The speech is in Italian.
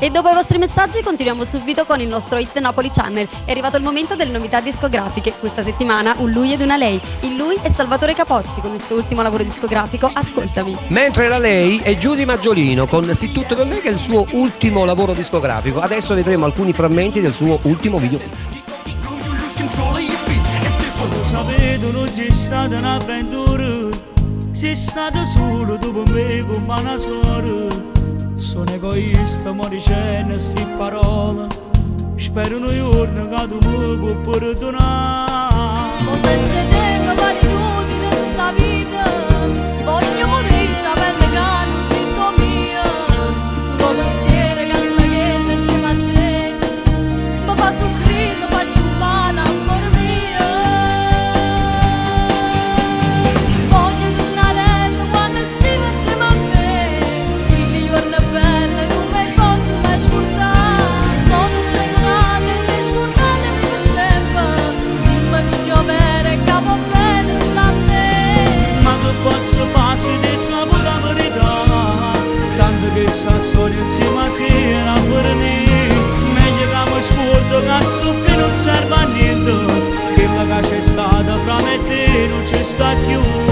E dopo i vostri messaggi continuiamo subito con il nostro Hit Napoli Channel. È arrivato il momento delle novità discografiche. Questa settimana un lui ed una lei. Il lui è Salvatore Capozzi con il suo ultimo lavoro discografico Ascoltami. Mentre la lei è Giusy Maggiolino con Sì tutto per me, che è il suo ultimo lavoro discografico. Adesso vedremo alcuni frammenti del suo ultimo videoclip. Sapevo non c'è stata un'avventura, sei stato solo dopo me come una sorella. Sono egoista, ma dicendo queste parole, spero un giorno che tu mi puoi perdonare. Ma senza te mi pare inutile sta vita, voglio morire sapendo che non sento mia. Solo pensiero che sta chiesa insieme a te mi fa soffrire, mi fa più male, amore mio. Voglio tornare quando stiamo insieme a me, quelle giorni belle non mi posso mai scordare. Quando stai con te scordatemi per sempre, dimmi non piovere che va bene sta a me. Ma che posso fare se ti sapevo la verità, tanto che sta storia insieme a te era per me. Meglio che mi scordo che a soffrire non serve a niente, quella che c'è stata fra me e te non c'è sta più.